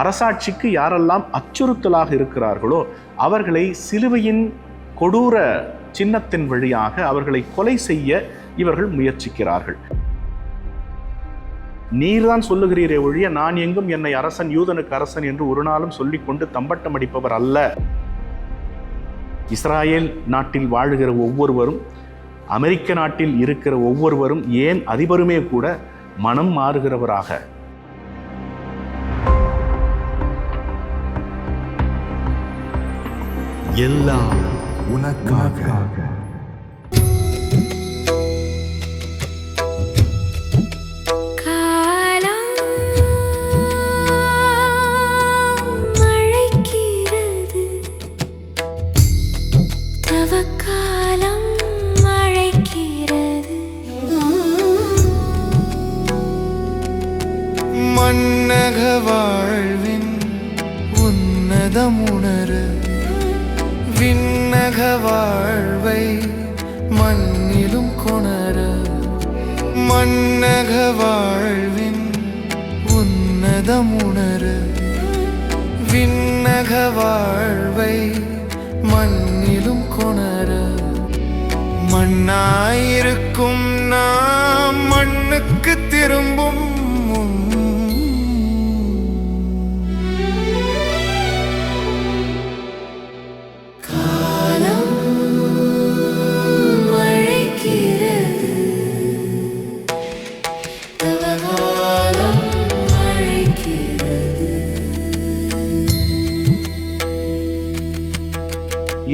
அரசாட்சிக்கு யாரெல்லாம் அச்சுறுத்தலாக இருக்கிறார்களோ அவர்களை சிலுவையின் கொடூர சின்னத்தின் வழியாக அவர்களை கொலை செய்ய இவர்கள் முயற்சிக்கிறார்கள். நீர்தான் சொல்லுகிறீரே ஒழிய நான் எங்கும் என்னை அரசன், யூதனுக்கு அரசன் என்று ஒரு நாளும் சொல்லிக்கொண்டு தம்பட்டம் அடிப்பவர் அல்ல. இஸ்ராயேல் நாட்டில் வாழுகிற ஒவ்வொருவரும், அமெரிக்க நாட்டில் இருக்கிற ஒவ்வொருவரும், ஏன் அதிபருமே கூட மனம் மாறுகிறவராக, எல்லாம் உனக்காக. மன்னக வாழ்வின் உன்னதமுணர விண்ணக வாழ்வை மண்ணிலும் கொணர. மன்னக வாழ்வின் உன்னதமுணர விண்ணக வாழ்வை மண்ணிலும் கொணர. மண்ணாயிருக்கும் நாம் மண்ணுக்கு திரும்பும்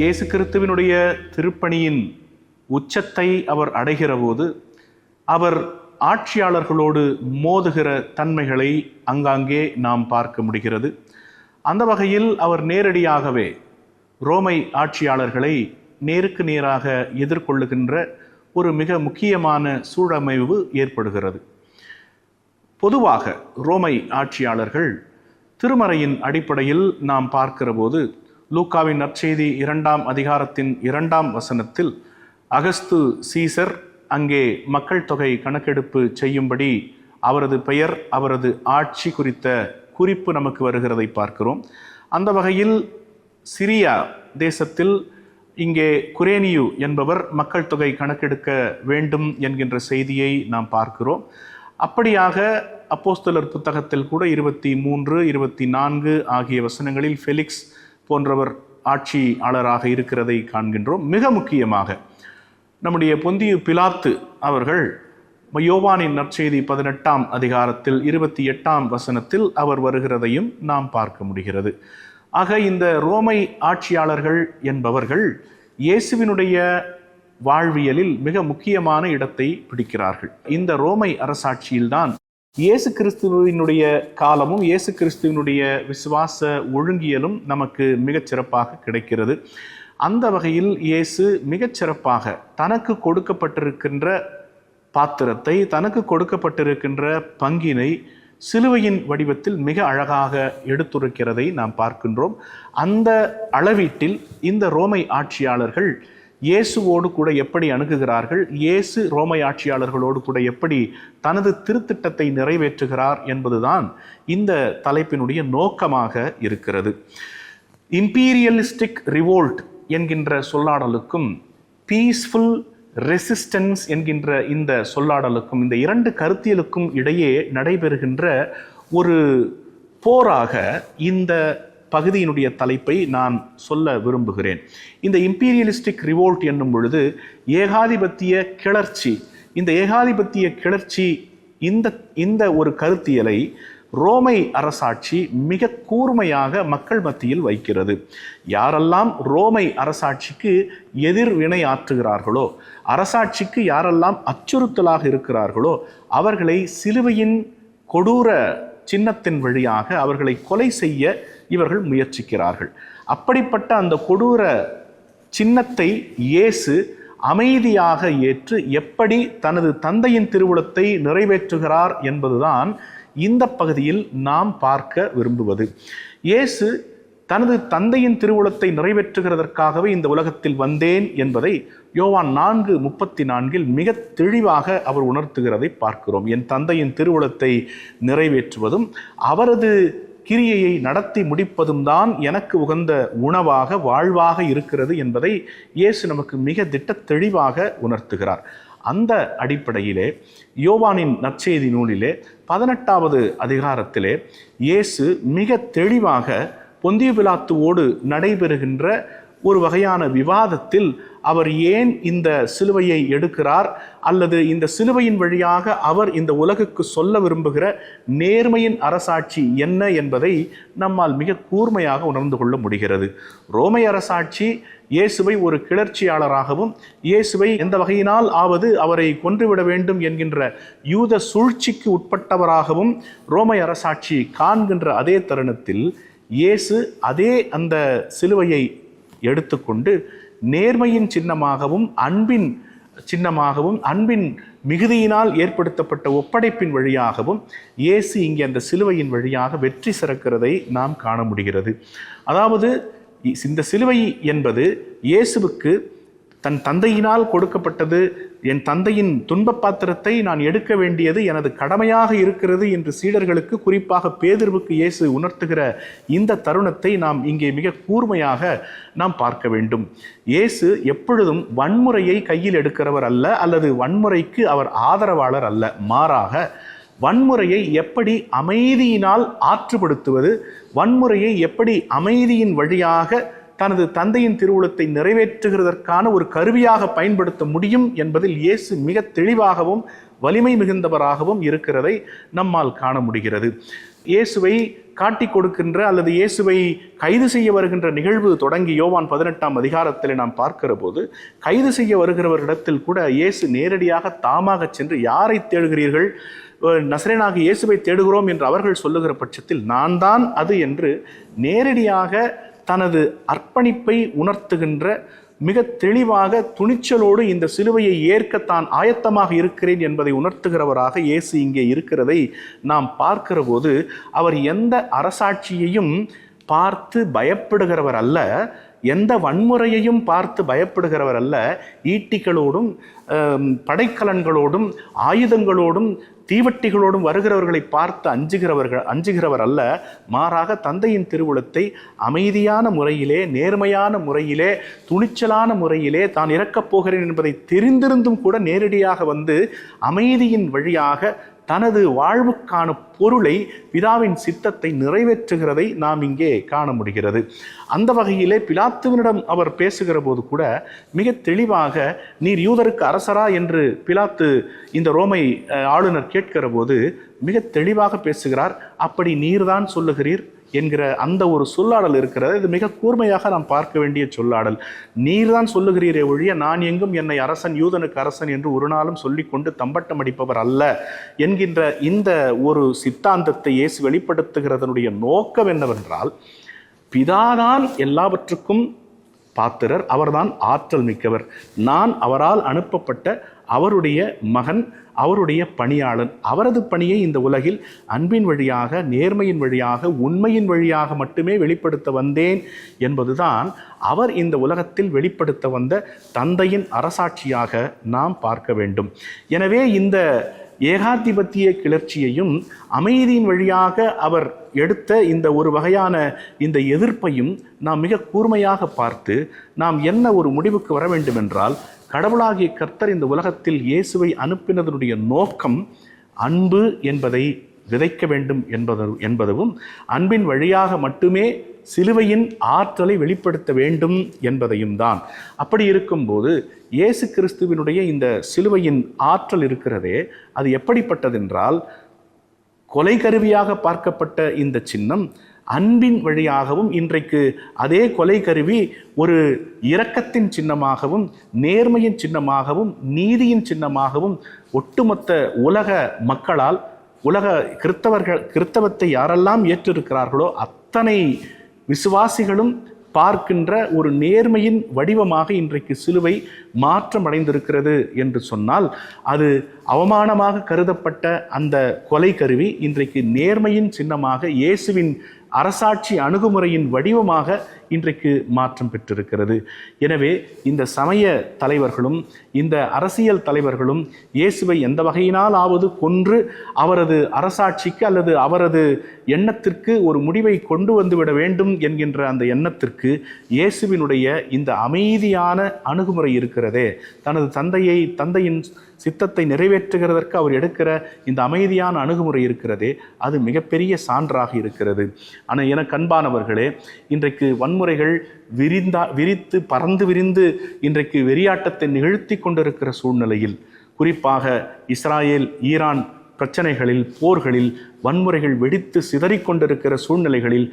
இயேசு கிறிஸ்துவினுடைய திருப்பணியின் உச்சத்தை அவர் அடைகிற போது அவர் ஆட்சியாளர்களோடு மோதுகிற தன்மைகளை அங்காங்கே நாம் பார்க்க முடிகிறது. அந்த வகையில் அவர் நேரடியாகவே ரோமை ஆட்சியாளர்களை நேருக்கு நேராக எதிர்கொள்ளுகின்ற ஒரு மிக முக்கியமான சூழமைவு ஏற்படுகிறது. பொதுவாக ரோமை ஆட்சியாளர்கள் திருமறையின் அடிப்படையில் நாம் பார்க்கிற போது லூக்காவின் நற்செய்தி 2ஆம் அதிகாரத்தின் 2ஆம் வசனத்தில் அகஸ்து சீசர் அங்கே மக்கள் தொகை கணக்கெடுப்பு செய்யும்படி அவரது பெயர், அவரது ஆட்சி குறித்த குறிப்பு நமக்கு வருகிறதை பார்க்கிறோம். அந்த வகையில் சிரியா தேசத்தில் இங்கே குரேனியு என்பவர் மக்கள் தொகை கணக்கெடுக்க வேண்டும் என்கின்ற செய்தியை நாம் பார்க்கிறோம். அப்படியாக அப்போஸ்தலர் புத்தகத்தில் கூட 23, 24 ஆகிய வசனங்களில் ஃபெலிக்ஸ் போன்றவர் ஆட்சியாளராக இருக்கிறதை காண்கின்றோம். மிக முக்கியமாக நம்முடைய பொந்தியு பிலாத்து அவர்கள் யோவானின் நற்செய்தி 18ஆம் அதிகாரத்தில் 28ஆம் வசனத்தில் அவர் வருகிறதையும் நாம் பார்க்க முடிகிறது. ஆக இந்த ரோமை ஆட்சியாளர்கள் என்பவர்கள் இயேசுவினுடைய வாழ்வியலில் மிக முக்கியமான இடத்தை பிடிக்கிறார்கள். இந்த ரோமை அரசாட்சியில்தான் இயேசு கிறிஸ்துவினுடைய காலமும் இயேசு கிறிஸ்துவினுடைய விசுவாச ஒழுங்கியலும் நமக்கு மிகச்சிறப்பாக கிடைக்கிறது. அந்த வகையில் இயேசு மிகச்சிறப்பாக தனக்கு கொடுக்கப்பட்டிருக்கின்ற பாத்திரத்தை, தனக்கு கொடுக்கப்பட்டிருக்கின்ற பங்கினை சிலுவையின் வடிவத்தில் மிக அழகாக எடுத்துரைக்கிறதை நாம் பார்க்கின்றோம். அந்த அளவீட்டில் இந்த ரோமை ஆட்சியாளர்கள் இயேசுவோடு கூட எப்படி அணுகுகிறார்கள், இயேசு ரோமை ஆட்சியாளர்களோடு கூட எப்படி தனது திருத்திட்டத்தை நிறைவேற்றுகிறார் என்பதுதான் இந்த தலைப்பினுடைய நோக்கமாக இருக்கிறது. இம்பீரியலிஸ்டிக் ரிவோல்ட் என்கின்ற சொல்லாடலுக்கும் பீஸ்ஃபுல் ரெசிஸ்டன்ஸ் என்கின்ற இந்த சொல்லாடலுக்கும், இந்த இரண்டு கருத்தியலுக்கும் இடையே நடைபெறுகின்ற ஒரு போராக இந்த பகுதியினுடைய தலைப்பை நான் சொல்ல விரும்புகிறேன். இந்த இம்பீரியலிஸ்டிக் ரிவோல்ட் என்னும் பொழுது ஏகாதிபத்திய கிளர்ச்சி, இந்த ஏகாதிபத்திய கிளர்ச்சி இந்த ஒரு கருத்தியலை ரோமை அரசாட்சி மிக கூர்மையாக மக்கள் மத்தியில் வைக்கிறது. யாரெல்லாம் ரோமை அரசாட்சிக்கு எதிர்வினை ஆற்றுகிறார்களோ, அரசாட்சிக்கு யாரெல்லாம் அச்சுறுத்தலாக இருக்கிறார்களோ அவர்களை சிலுவையின் கொடூர சின்னத்தின் வழியாக அவர்களை கொலை செய்ய இவர்கள் முயற்சிக்கிறார்கள். அப்படிப்பட்ட அந்த கொடூர சின்னத்தை இயேசு அமைதியாக ஏற்று எப்படி தனது தந்தையின் திருவுளத்தை நிறைவேற்றுகிறார் என்பதுதான் இந்த பகுதியில் நாம் பார்க்க விரும்புவது. இயேசு தனது தந்தையின் திருவுளத்தை நிறைவேற்றுகிறதற்காகவே இந்த உலகத்தில் வந்தேன் என்பதை யோவான் 4:34 மிக தெளிவாக அவர் உணர்த்துகிறதை பார்க்கிறோம். என் தந்தையின் திருவுளத்தை நிறைவேற்றுவதும் அவரது கிரியையை நடத்தி முடிப்பதும் தான் எனக்கு உகந்த உணவாக வாழ்வாக இருக்கிறது என்பதை இயேசு நமக்கு மிக திட்ட தெளிவாக உணர்த்துகிறார். அந்த அடிப்படையிலே யோவானின் நற்செய்தி நூலிலே 18வது அதிகாரத்திலே இயேசு மிக தெளிவாக பொந்திய பிலாத்துவோடு நடைபெறுகின்ற ஒரு வகையான விவாதத்தில் அவர் ஏன் இந்த சிலுவையை எடுக்கிறார், அல்லது இந்த சிலுவையின் வழியாக அவர் இந்த உலகுக்கு சொல்ல விரும்புகிற நேர்மையின் அரசாட்சி என்ன என்பதை நம்மால் மிக கூர்மையாக உணர்ந்து கொள்ள முடிகிறது. ரோமை அரசாட்சி இயேசுவை ஒரு கிளர்ச்சியாளராகவும், இயேசுவை எந்த வகையினால் ஆவது அவரை கொன்றுவிட வேண்டும் என்கின்ற யூத சூழ்ச்சிக்கு உட்பட்டவராகவும் ரோமை அரசாட்சி காண்கின்ற அதே தருணத்தில் இயேசு அதே அந்த சிலுவையை எடுத்துக்கொண்டு நேர்மையின் சின்னமாகவும் அன்பின் சின்னமாகவும் அன்பின் மிகுதியினால் ஏற்படுத்தப்பட்ட ஒப்படைப்பின் வழியாகவும் இயேசு இங்கே அந்த சிலுவையின் வழியாக வெற்றி சிறக்கிறதை நாம் காண முடிகிறது. அதாவது இந்த சிலுவை என்பது இயேசுவுக்கு தன் தந்தையினால் கொடுக்கப்பட்டது, என் தந்தையின் துன்ப பாத்திரத்தை நான் எடுக்க வேண்டியது எனது கடமையாக இருக்கிறது என்று சீடர்களுக்கு, குறிப்பாக பேதுருவுக்கு இயேசு உணர்த்துகிற இந்த தருணத்தை நாம் இங்கே மிக கூர்மையாக நாம் பார்க்க வேண்டும். இயேசு எப்பொழுதும் வன்முறையை கையில் எடுக்கிறவர் அல்ல, அல்லது வன்முறைக்கு அவர் ஆதரவாளர் அல்ல. மாறாக வன்முறையை எப்படி அமைதியினால் ஆற்றுப்படுத்துவது, வன்முறையை எப்படி அமைதியின் வழியாக தனது தந்தையின் திருவுளத்தை நிறைவேற்றுகிறதற்கான ஒரு கருவியாக பயன்படுத்த முடியும் என்பதில் இயேசு மிக தெளிவாகவும் வலிமை மிகுந்தவராகவும் இருக்கிறதை நம்மால் காண முடிகிறது. இயேசுவை காட்டி கொடுக்கின்ற அல்லது இயேசுவை கைது செய்ய வருகின்ற நிகழ்வு தொடங்கி யோவான் 18ஆம் அதிகாரத்தில் நாம் பார்க்கிற போது, கைது செய்ய வருகிறவரிடத்தில் கூட இயேசு நேரடியாக தாமாக சென்று, யாரை தேடுகிறீர்கள், நசரேனாக இயேசுவை தேடுகிறோம் என்று அவர்கள் சொல்லுகிற பட்சத்தில் நான் தான் அது என்று நேரடியாக தனது அர்ப்பணிப்பை உணர்த்துகின்ற, மிக தெளிவாக துணிச்சலோடு இந்த சிலுவையை ஏற்க தான் ஆயத்தமாக இருக்கிறேன் என்பதை உணர்த்துகிறவராக இயேசு இங்கே இருக்கிறதை நாம் பார்க்கிற போது, அவர் எந்த அரசாட்சியையும் பார்த்து பயப்படுகிறவர் அல்ல, எந்த வன்முறையையும் பார்த்து பயப்படுகிறவர் அல்ல. ஈட்டிகளோடும் படைக்கலன்களோடும் ஆயுதங்களோடும் தீவட்டிகளோடும் வருகிறவர்களை பார்த்து அஞ்சுகிறவர் அல்ல. மாறாக தந்தையின் திருவுளத்தை அமைதியான முறையிலே, நேர்மையான முறையிலே, துணிச்சலான முறையிலே தான் இறக்கப் போகிறேன் என்பதை தெரிந்திருந்தும் கூட நேரடியாக வந்து அமைதியின் வழியாக தனது வாழ்வுக்கான பொருளை, பிதாவின் சித்தத்தை நிறைவேற்றுகிறதை நாம் இங்கே காண முடிகிறது. அந்த வகையிலே பிலாத்துவினிடம் அவர் பேசுகிற போது கூட மிக தெளிவாக, நீர் யூதருக்கு அரசரா என்று பிலாத்து இந்த ரோமை ஆளுநர் கேட்கிற போது மிக தெளிவாக பேசுகிறார். அப்படி நீர்தான் சொல்லுகிறீர் என்கிற அந்த ஒரு சொல்லாடல் இருக்கிறது. இது மிக கூர்மையாக நாம் பார்க்க வேண்டிய சொல்லாடல். நீர்தான் சொல்லுகிறீரே ஒழிய நான் எங்கும் என்னை அரசன், யூதனுக்கு அரசன் என்று ஒரு நாளும் சொல்லிக்கொண்டு தம்பட்டம் அடிப்பவர் அல்ல என்கின்ற இந்த ஒரு சித்தாந்தத்தை இயேசு வெளிப்படுத்துகிறதனுடைய நோக்கம் என்னவென்றால், பிதாதான் எல்லாவற்றுக்கும் பாத்திரர், அவர்தான் ஆற்றல் மிக்கவர், நான் அவரால் அனுப்பப்பட்ட அவருடைய மகன், அவருடைய பணியாளன், அவரது பணியை இந்த உலகில் அன்பின் வழியாக, நேர்மையின் வழியாக, உண்மையின் வழியாக மட்டுமே வெளிப்படுத்த வந்தேன் என்பதுதான் அவர் இந்த உலகத்தில் வெளிப்படுத்த வந்த தந்தையின் அரசாட்சியாக நாம் பார்க்க வேண்டும். எனவே இந்த ஏகாதிபத்திய கிளர்ச்சியையும் அமைதியின் வழியாக அவர் எடுத்த இந்த ஒரு வகையான இந்த எதிர்ப்பையும் நாம் மிக கூர்மையாக பார்த்து நாம் என்ன ஒரு முடிவுக்கு வர வேண்டும் என்றால், கடவுளாகிய கர்த்தர் இந்த உலகத்தில் இயேசுவை அனுப்பினதனுடைய நோக்கம் அன்பு என்பதை விதைக்க வேண்டும் என்பதும், அன்பின் வழியாக மட்டுமே சிலுவையின் ஆற்றலை வெளிப்படுத்த வேண்டும் என்பதையும் தான். அப்படி இருக்கும்போது இயேசு கிறிஸ்துவினுடைய இந்த சிலுவையின் ஆற்றல் இருக்கிறதே, அது எப்படிப்பட்டதென்றால், கொலை கருவியாக பார்க்கப்பட்ட இந்த சின்னம் அன்பின் வழியாகவும், இன்றைக்கு அதே கொலை கருவி ஒரு இரக்கத்தின் சின்னமாகவும், நேர்மையின் சின்னமாகவும், நீதியின் சின்னமாகவும் ஒட்டுமொத்த உலக மக்களால், உலக கிறித்தவத்தை யாரெல்லாம் ஏற்றிருக்கிறார்களோ அத்தனை விசுவாசிகளும் பார்க்கின்ற ஒரு நேர்மையின் வடிவமாக இன்றைக்கு சிலுவை மாற்றம் அடைந்திருக்கிறது என்று சொன்னால், அது அவமானமாக கருதப்பட்ட அந்த கொலை கருவி இன்றைக்கு நேர்மையின் சின்னமாக, இயேசுவின் அரசாட்சி அணுகுமுறையின் வடிவமாக இன்றைக்கு மாற்றம் பெற்றிருக்கிறது. எனவே இந்த சமய தலைவர்களும் இந்த அரசியல் தலைவர்களும் இயேசுவை எந்த வகையினாலாவது கொன்று அவரது அரசாட்சிக்கு அல்லது அவரது எண்ணத்திற்கு ஒரு முடிவை கொண்டு வந்துவிட வேண்டும் என்கின்ற அந்த எண்ணத்திற்கு இயேசுவினுடைய இந்த அமைதியான அணுகுமுறை இருக்கிறதே, தனது தந்தையின் சித்தத்தை நிறைவேற்றுகிறதற்கு அவர் எடுக்கிற இந்த அமைதியான அணுகுமுறை இருக்கிறதே, அது மிகப்பெரிய சான்றாக இருக்கிறது. ஆனால் எனக்கு அன்பானவர்களே, இன்றைக்கு வன்முறைகள் விரித்து பறந்து விரிந்து இன்றைக்கு வெறியாட்டத்தை நிகழ்த்தி கொண்டிருக்கிற சூழ்நிலையில், குறிப்பாக இஸ்ராயேல் ஈரான் பிரச்சனைகளில், போர்களில், வன்முறைகள் வெடித்து சிதறிக்கொண்டிருக்கிற சூழ்நிலைகளில்,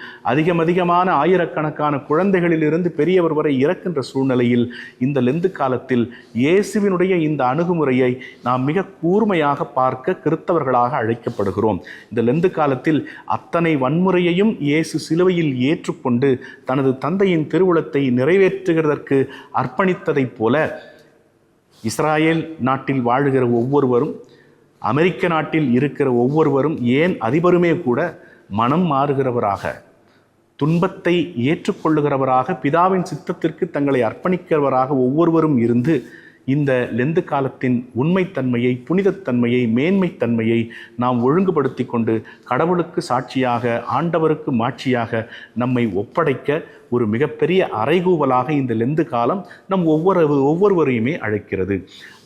அதிகமான ஆயிரக்கணக்கான குழந்தைகளிலிருந்து பெரியவர் வரை இறக்கின்ற சூழ்நிலையில், இந்த லெந்து காலத்தில் இயேசுவினுடைய இந்த அணுகுமுறையை நாம் மிக கூர்மையாக பார்க்க கிறிஸ்தவர்களாக அழைக்கப்படுகிறோம். இந்த லெந்து காலத்தில் அத்தனை வன்முறையையும் இயேசு சிலுவையில் ஏற்றுக்கொண்டு தனது தந்தையின் திருவுளத்தை நிறைவேற்றுகிறதற்கு அர்ப்பணித்ததைப் போல இஸ்ராயேல் நாட்டில் வாழுகிற ஒவ்வொருவரும், அமெரிக்க நாட்டில் இருக்கிற ஒவ்வொருவரும், ஏன் அதிபருமே கூட மனம் மாறுகிறவராக, துன்பத்தை ஏற்றுக்கொள்ளுகிறவராக, பிதாவின் சித்தத்திற்கு தங்களை அர்ப்பணிக்கிறவராக ஒவ்வொருவரும் இருந்து இந்த லெந்து காலத்தின் உண்மைத்தன்மையை, புனிதத்தன்மையை, மேன்மைத்தன்மையை நாம் ஒழுங்குபடுத்தி கொண்டு கடவுளுக்கு சாட்சியாக, ஆண்டவருக்கு மாட்சியாக நம்மை ஒப்படைக்க ஒரு மிகப்பெரிய அறைகூவலாக இந்த லெந்து காலம் நம் ஒவ்வொருவரையுமே அழைக்கிறது.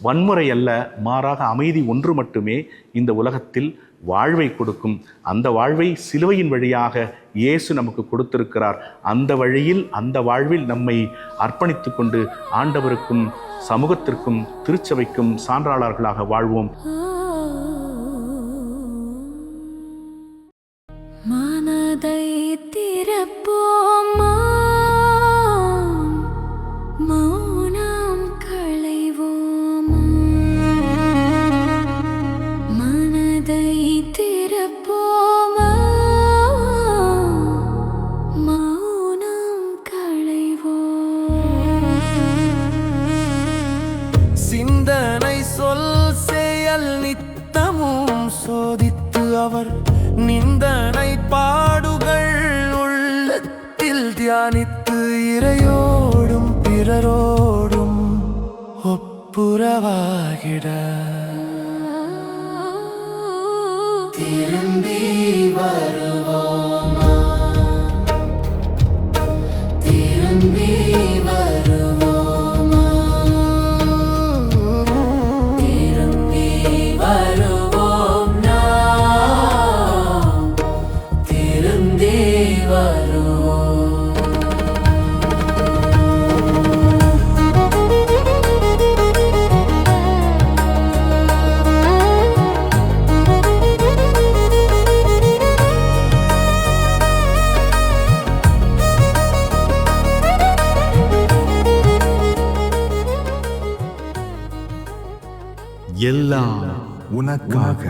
வன்முறை அல்ல, மாறாக அமைதி ஒன்று மட்டுமே இந்த உலகத்தில் வாழ்வை கொடுக்கும். அந்த வாழ்வை சிலுவையின் வழியாக இயேசு நமக்கு கொடுத்திருக்கிறார். அந்த வழியில், அந்த வாழ்வில் நம்மை அர்ப்பணித்து கொண்டு ஆண்டவருக்கும் சமூகத்திற்கும் திருச்சபைக்கும் சான்றாளர்களாக வாழ்வோம். மனதை திறப்போமா, மௌனம் களைவோமா, மனதை திறப்போமா, மௌனம் களைவோம். சிந்தனை சொல் செயல் நித்தமும் சோதித்து அவர் நிந்தனை பாடுகள் உள்ளத்தில் தியானித்து இறையோடும் பிறரோடும் ஒப்புரவாகிட திரும்பி வருவோமா, திரும்பி வருவோமா, திரும்பி வருவோம் நாம், திரும்பி வருவோம். எல்லாம் உனக்காக.